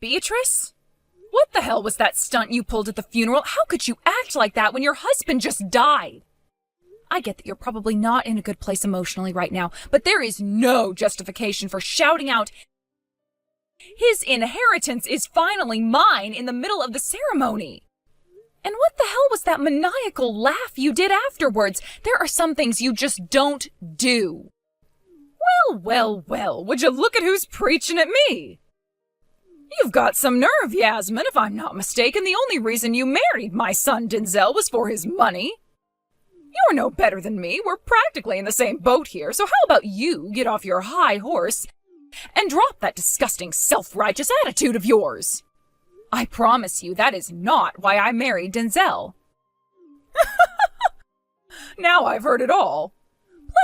Beatrice? What the hell was that stunt you pulled at the funeral? How could you act like that when your husband just died? I get that you're probably not in a good place emotionally right now, but there is no justification for shouting out, "His inheritance is finally mine," in the middle of the ceremony. And what the hell was that maniacal laugh you did afterwards? There are some things you just don't do. Well, would you look at who's preaching at me? You've got some nerve, Yasmin. If I'm not mistaken, the only reason you married my son Denzel was for his money. You're no better than me. We're practically in the same boat here, so how about you get off your high horse and drop that disgusting self-righteous attitude of yours? I promise you that is not why I married Denzel. Now I've heard it all.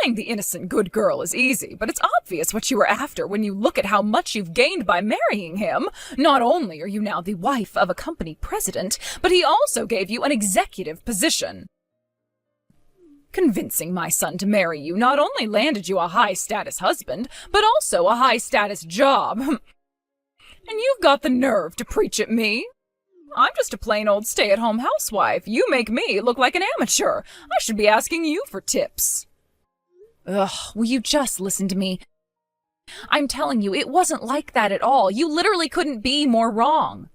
Playing the innocent good girl is easy, but it's obvious what you were after when you look at how much you've gained by marrying him. Not only are you now the wife of a company president, but he also gave you an executive position. Convincing my son to marry you not only landed you a high-status husband, but also a high-status job. And you've got the nerve to preach at me? I'm just a plain old stay-at-home housewife. You make me look like an amateur. I should be asking you for tips. Ugh, will you just listen to me? I'm telling you, it wasn't like that at all. You literally couldn't be more wrong.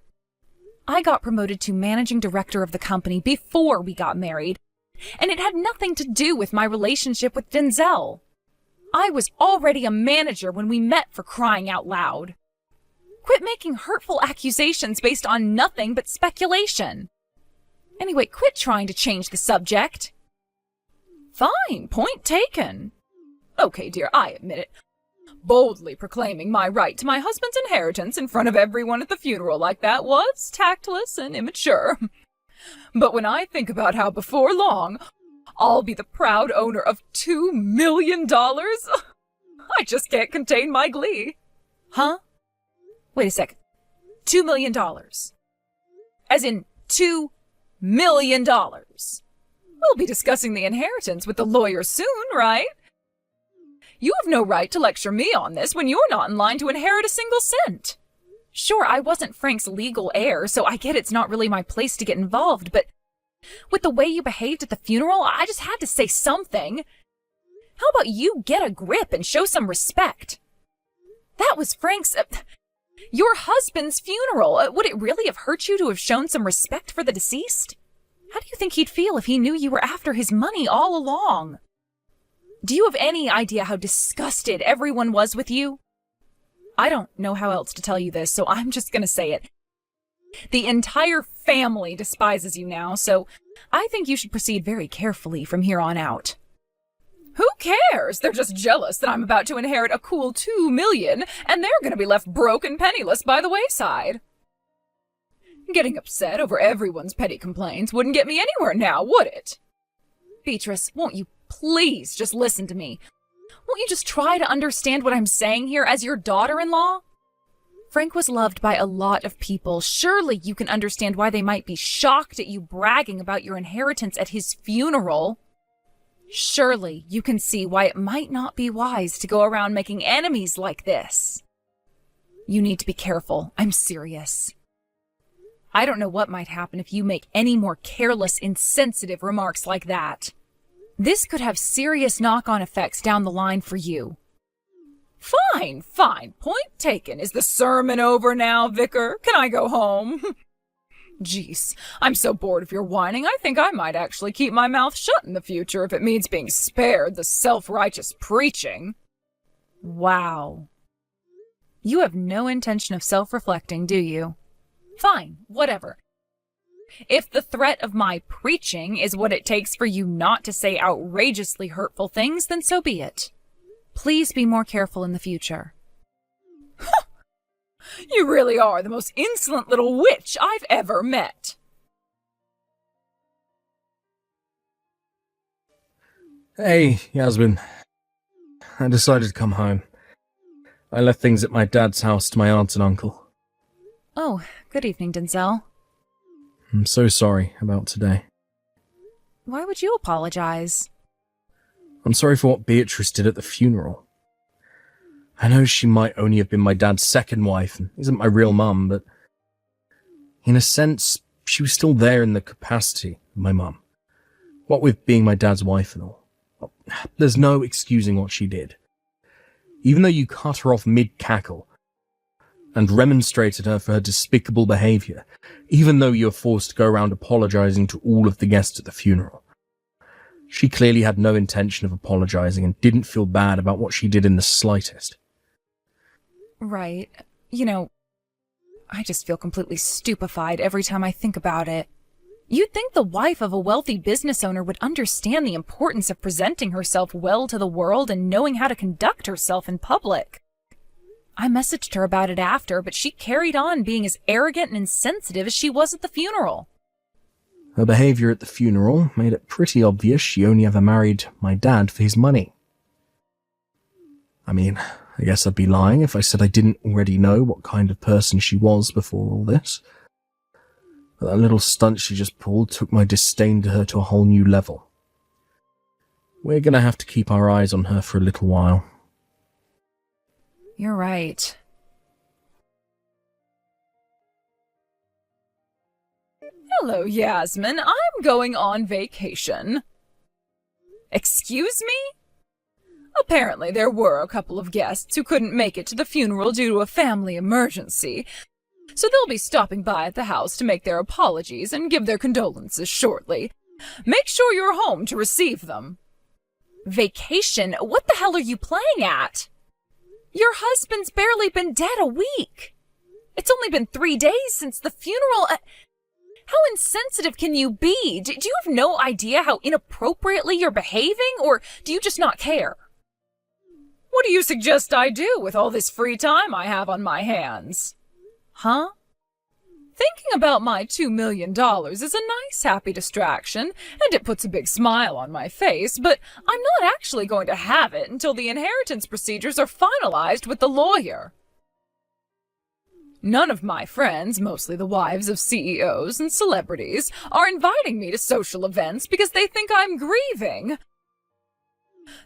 I got promoted to managing director of the company before we got married, and it had nothing to do with my relationship with Denzel. I was already a manager when we met, for crying out loud. Quit making hurtful accusations based on nothing but speculation. Anyway, quit trying to change the subject. Fine, point taken. Okay, dear, I admit it. Boldly proclaiming my right to my husband's inheritance in front of everyone at the funeral like that was tactless and immature. But when I think about how before long I'll be the proud owner of $2 million, I just can't contain my glee. Huh? Wait a sec. $2 million. As in $2 million. We'll be discussing the inheritance with the lawyer soon, right? You have no right to lecture me on this when you're not in line to inherit a single cent. Sure, I wasn't Frank's legal heir, so I get it's not really my place to get involved, but with the way you behaved at the funeral, I just had to say something. How about you get a grip and show some respect? That was Frank's, your husband's funeral. Would it really have hurt you to have shown some respect for the deceased? How do you think he'd feel if he knew you were after his money all along? Do you have any idea how disgusted everyone was with you? I don't know how else to tell you this, so I'm just gonna say it. The entire family despises you now, so I think you should proceed very carefully from here on out. Who cares? They're just jealous that I'm about to inherit a cool $2 million, and they're gonna be left broke and penniless by the wayside. Getting upset over everyone's petty complaints wouldn't get me anywhere now, would it? Beatrice, won't you please just listen to me? Won't you just try to understand what I'm saying here as your daughter-in-law? Frank was loved by a lot of people. Surely you can understand why they might be shocked at you bragging about your inheritance at his funeral. Surely you can see why it might not be wise to go around making enemies like this. You need to be careful. I'm serious. I don't know what might happen if you make any more careless, insensitive remarks like that. This could have serious knock-on effects down the line for you. Fine. Point taken. Is the sermon over now, Vicar? Can I go home? Jeez, I'm so bored of your whining, I think I might actually keep my mouth shut in the future if it means being spared the self-righteous preaching. Wow. You have no intention of self-reflecting, do you? Fine, whatever. If the threat of my preaching is what it takes for you not to say outrageously hurtful things, then so be it. Please be more careful in the future. You really are the most insolent little witch I've ever met. Hey, Yasmin. I decided to come home. I left things at my dad's house to my aunt and uncle. Oh, good evening, Denzel. I'm so sorry about today. Why would you apologize? I'm sorry for what Beatrice did at the funeral. I know she might only have been my dad's second wife and isn't my real mum, but in a sense, she was still there in the capacity of my mum. What with being my dad's wife and all. Well, there's no excusing what she did. Even though you cut her off mid-cackle and remonstrated her for her despicable behaviour, even though you were forced to go around apologising to all of the guests at the funeral, she clearly had no intention of apologising and didn't feel bad about what she did in the slightest. Right. You know, I just feel completely stupefied every time I think about it. You'd think the wife of a wealthy business owner would understand the importance of presenting herself well to the world and knowing how to conduct herself in public. I messaged her about it after, but she carried on being as arrogant and insensitive as she was at the funeral. Her behaviour at the funeral made it pretty obvious she only ever married my dad for his money. I mean, I guess I'd be lying if I said I didn't already know what kind of person she was before all this. But that little stunt she just pulled took my disdain to her to a whole new level. We're gonna have to keep our eyes on her for a little while. You're right. Hello, Yasmin. I'm going on vacation. Excuse me? Apparently there were a couple of guests who couldn't make it to the funeral due to a family emergency, so they'll be stopping by at the house to make their apologies and give their condolences shortly. Make sure you're home to receive them. Vacation? What the hell are you playing at? Your husband's barely been dead a week. It's only been 3 days since the funeral. How insensitive can you be? Do you have no idea how inappropriately you're behaving, or do you just not care? What do you suggest I do with all this free time I have on my hands? Huh? Thinking about my $2 million is a nice, happy distraction, and it puts a big smile on my face, but I'm not actually going to have it until the inheritance procedures are finalized with the lawyer. None of my friends, mostly the wives of CEOs and celebrities, are inviting me to social events because they think I'm grieving.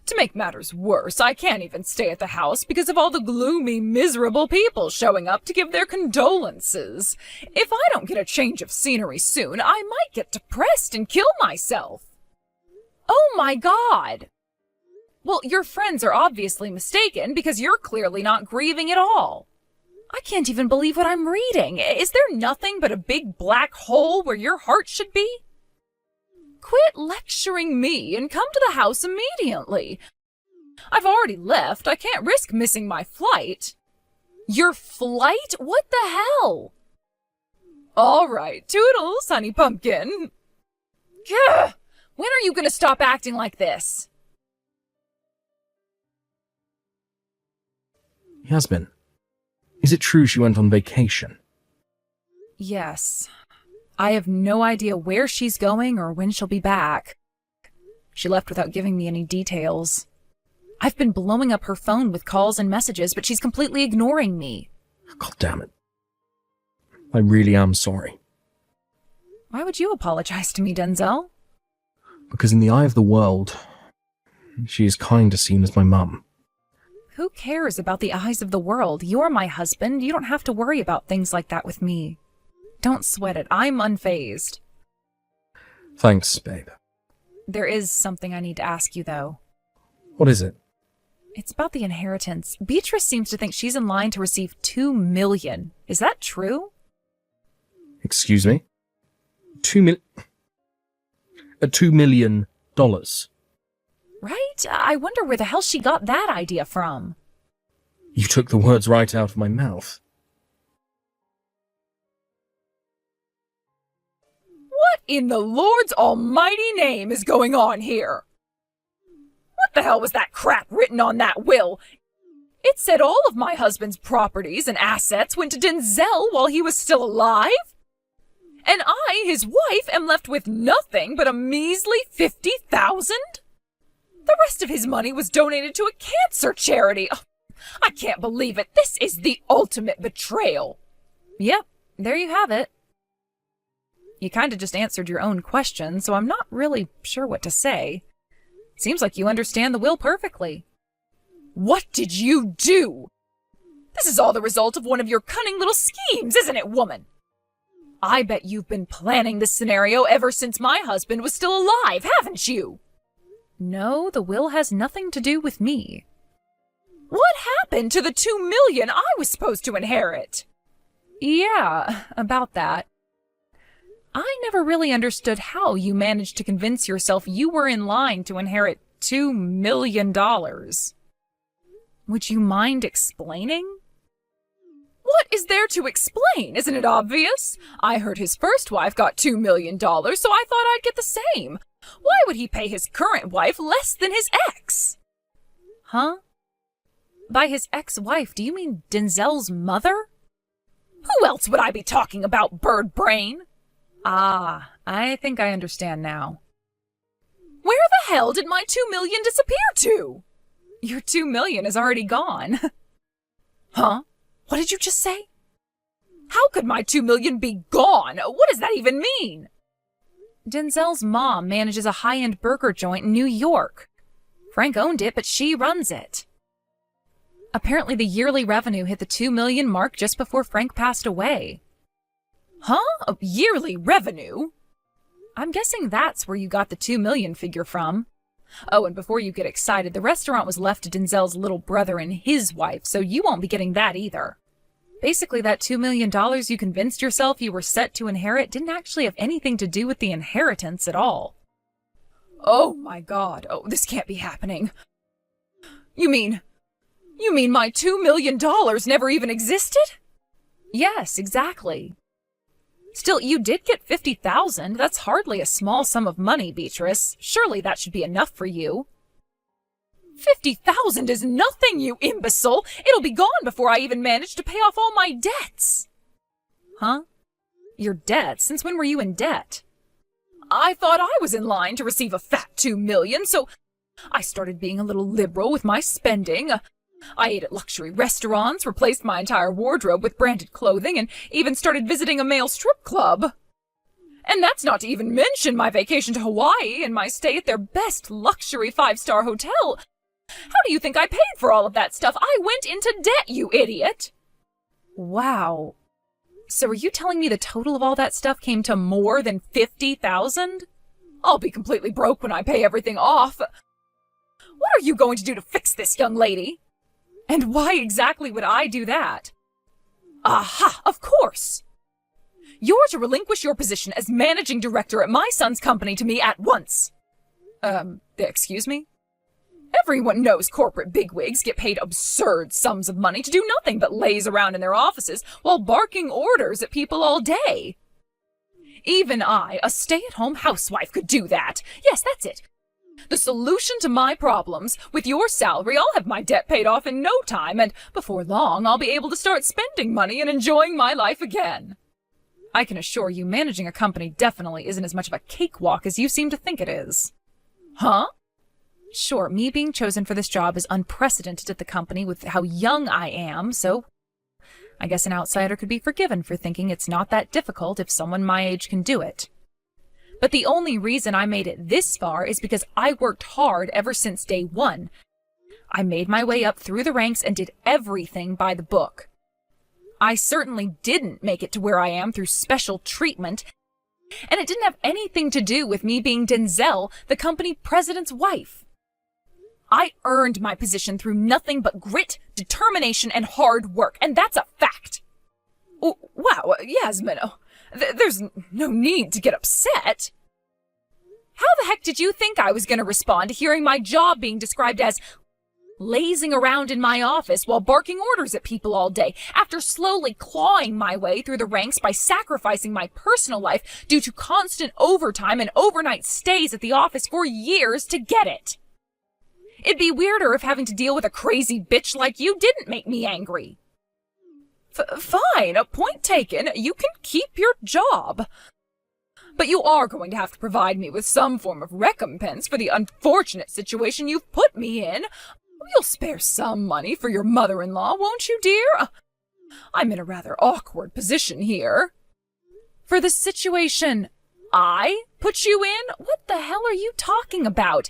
To make matters worse, I can't even stay at the house because of all the gloomy, miserable people showing up to give their condolences. If I don't get a change of scenery soon, I might get depressed and kill myself. Oh my God! Well, your friends are obviously mistaken because you're clearly not grieving at all. I can't even believe what I'm reading. Is there nothing but a big black hole where your heart should be? Quit lecturing me and come to the house immediately. I've already left. I can't risk missing my flight. Your flight? What the hell? All right, toodles, honey pumpkin. Gah! When are you going to stop acting like this? Yasmin, is it true she went on vacation? Yes. I have no idea where she's going or when she'll be back. She left without giving me any details. I've been blowing up her phone with calls and messages, but she's completely ignoring me. God damn it. I really am sorry. Why would you apologize to me, Denzel? Because in the eye of the world, she is kinda seen as my mum. Who cares about the eyes of the world? You're my husband. You don't have to worry about things like that with me. Don't sweat it. I'm unfazed. Thanks, babe. There is something I need to ask you, though. What is it? It's about the inheritance. Beatrice seems to think she's in line to receive $2 million. Is that true? Excuse me? $2 million? Right? I wonder where the hell she got that idea from. You took the words right out of my mouth. What in the Lord's almighty name is going on here? What the hell was that crap written on that will? It said all of my husband's properties and assets went to Denzel while he was still alive? And I, his wife, am left with nothing but a measly $50,000? The rest of his money was donated to a cancer charity. Oh, I can't believe it. This is the ultimate betrayal. Yep, there you have it. You kind of just answered your own question, so I'm not really sure what to say. Seems like you understand the will perfectly. What did you do? This is all the result of one of your cunning little schemes, isn't it, woman? I bet you've been planning this scenario ever since my husband was still alive, haven't you? No, the will has nothing to do with me. What happened to the $2 million I was supposed to inherit? Yeah, about that. I never really understood how you managed to convince yourself you were in line to inherit $2 million. Would you mind explaining? What is there to explain? Isn't it obvious? I heard his first wife got $2 million, so I thought I'd get the same. Why would he pay his current wife less than his ex? Huh? By his ex-wife, do you mean Denzel's mother? Who else would I be talking about, bird brain? Ah, I think I understand now. Where the hell did my $2 million disappear to? Your $2 million is already gone. Huh? What did you just say? How could my $2 million be gone? What does that even mean? Denzel's mom manages a high-end burger joint in New York. Frank owned it, but she runs it. Apparently the yearly revenue hit the $2 million mark just before Frank passed away. Huh? A yearly revenue? I'm guessing that's where you got the $2 million figure from. Oh, and before you get excited, the restaurant was left to Denzel's little brother and his wife, so you won't be getting that either. Basically, that $2 million you convinced yourself you were set to inherit didn't actually have anything to do with the inheritance at all. Oh my God. Oh, this can't be happening. You mean my $2 million never even existed? Yes, exactly. Still, you did get $50,000. That's hardly a small sum of money, Beatrice. Surely that should be enough for you. $50,000 is nothing, you imbecile! It'll be gone before I even manage to pay off all my debts! Huh? Your debts? Since when were you in debt? I thought I was in line to receive a fat $2 million, so I started being a little liberal with my spending. I ate at luxury restaurants, replaced my entire wardrobe with branded clothing, and even started visiting a male strip club. And that's not to even mention my vacation to Hawaii and my stay at their best luxury 5-star hotel. How do you think I paid for all of that stuff? I went into debt, you idiot! Wow. So are you telling me the total of all that stuff came to more than $50,000? I'll be completely broke when I pay everything off. What are you going to do to fix this, young lady? And why exactly would I do that? Aha, of course! You're to relinquish your position as managing director at my son's company to me at once. Excuse me? Everyone knows corporate bigwigs get paid absurd sums of money to do nothing but laze around in their offices while barking orders at people all day. Even I, a stay-at-home housewife, could do that. Yes, that's it. The solution to my problems: with your salary, I'll have my debt paid off in no time, and before long, I'll be able to start spending money and enjoying my life again. I can assure you, managing a company definitely isn't as much of a cakewalk as you seem to think it is. Huh? Sure, me being chosen for this job is unprecedented at the company with how young I am, so I guess an outsider could be forgiven for thinking it's not that difficult if someone my age can do it. But the only reason I made it this far is because I worked hard ever since day one. I made my way up through the ranks and did everything by the book. I certainly didn't make it to where I am through special treatment, and it didn't have anything to do with me being Denzel, the company president's wife. I earned my position through nothing but grit, determination, and hard work, and that's a fact. Oh, wow, Yasmin, there's no need to get upset. How the heck did you think I was going to respond to hearing my job being described as lazing around in my office while barking orders at people all day, after slowly clawing my way through the ranks by sacrificing my personal life due to constant overtime and overnight stays at the office for years to get it? It'd be weirder if having to deal with a crazy bitch like you didn't make me angry. Fine, a point taken. You can keep your job. But you are going to have to provide me with some form of recompense for the unfortunate situation you've put me in. You'll spare some money for your mother-in-law, won't you, dear? I'm in a rather awkward position here. For the situation I put you in? What the hell are you talking about?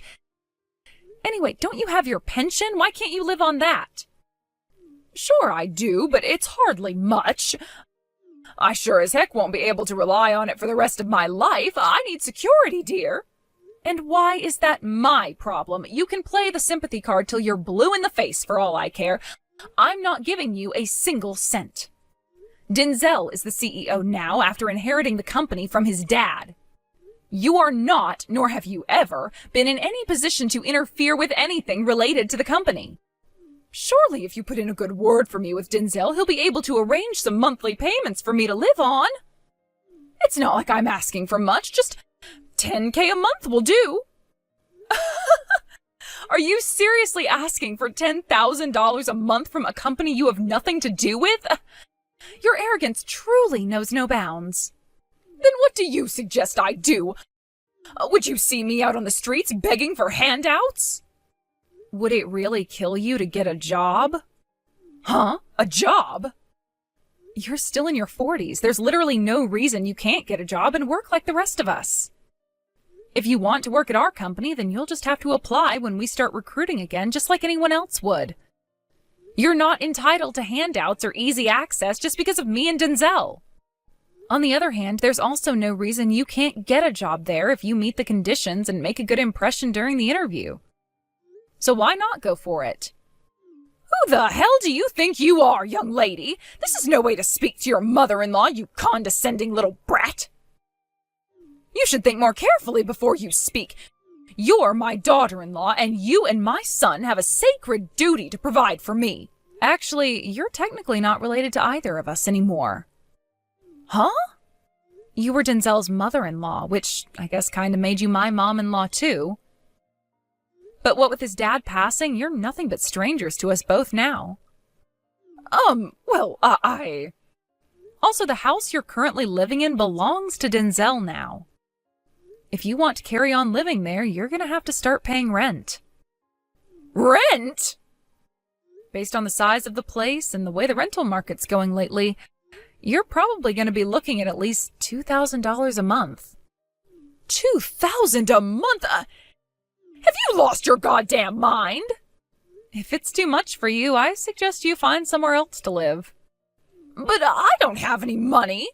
Anyway, don't you have your pension? Why can't you live on that? Sure I do, but it's hardly much. I sure as heck won't be able to rely on it for the rest of my life. I need security, dear. And why is that my problem? You can play the sympathy card till you're blue in the face for all I care. I'm not giving you a single cent. Denzel is the CEO now after inheriting the company from his dad. You are not, nor have you ever, been in any position to interfere with anything related to the company. Surely if you put in a good word for me with Denzel, he'll be able to arrange some monthly payments for me to live on. It's not like I'm asking for much, just $10K a month will do. Are you seriously asking for $10,000 a month from a company you have nothing to do with? Your arrogance truly knows no bounds. Then what do you suggest I do? Would you see me out on the streets begging for handouts? Would it really kill you to get a job? Huh? A job? You're still in your 40s. There's literally no reason you can't get a job and work like the rest of us. If you want to work at our company, then you'll just have to apply when we start recruiting again, just like anyone else would. You're not entitled to handouts or easy access just because of me and Denzel. On the other hand, there's also no reason you can't get a job there if you meet the conditions and make a good impression during the interview. So why not go for it? Who the hell do you think you are, young lady? This is no way to speak to your mother-in-law, you condescending little brat. You should think more carefully before you speak. You're my daughter-in-law, and you and my son have a sacred duty to provide for me. Actually, you're technically not related to either of us anymore. Huh? You were Denzel's mother-in-law, which I guess kind of made you my mom-in-law too. But what with his dad passing, you're nothing but strangers to us both now. Well, I... Also, the house you're currently living in belongs to Denzel now. If you want to carry on living there, you're going to have to start paying rent. Rent? Based on the size of the place and the way the rental market's going lately, you're probably going to be looking at least $2,000 a month. $2,000 a month? Have you lost your goddamn mind? If it's too much for you, I suggest you find somewhere else to live. But I don't have any money.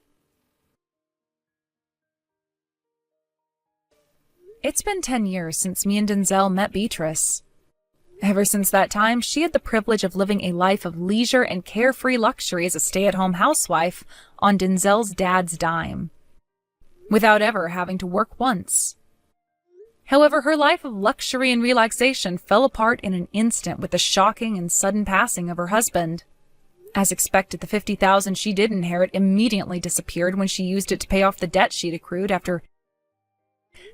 It's been 10 years since me and Denzel met Beatrice. Ever since that time, she had the privilege of living a life of leisure and carefree luxury as a stay-at-home housewife on Denzel's dad's dime, without ever having to work once. However, her life of luxury and relaxation fell apart in an instant with the shocking and sudden passing of her husband. As expected, the $50,000 she did inherit immediately disappeared when she used it to pay off the debt she'd accrued after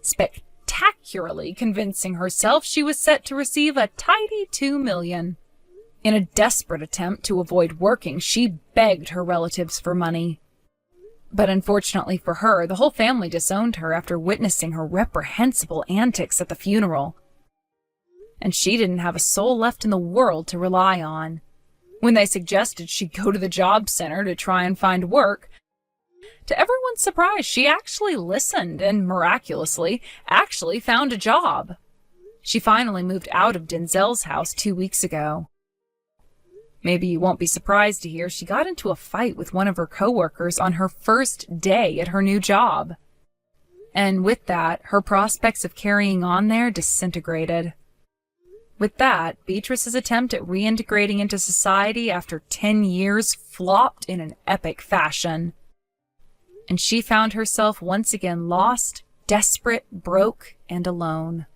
spectacularly convincing herself she was set to receive a tidy $2 million. In a desperate attempt to avoid working, she begged her relatives for money. But unfortunately for her, the whole family disowned her after witnessing her reprehensible antics at the funeral. And she didn't have a soul left in the world to rely on. When they suggested she go to the job center to try and find work, to everyone's surprise, she actually listened and, miraculously, actually found a job. She finally moved out of Denzel's house 2 weeks ago. Maybe you won't be surprised to hear she got into a fight with one of her coworkers on her first day at her new job. And with that, her prospects of carrying on there disintegrated. With that, Beatrice's attempt at reintegrating into society after 10 years flopped in an epic fashion. And she found herself once again lost, desperate, broke, and alone.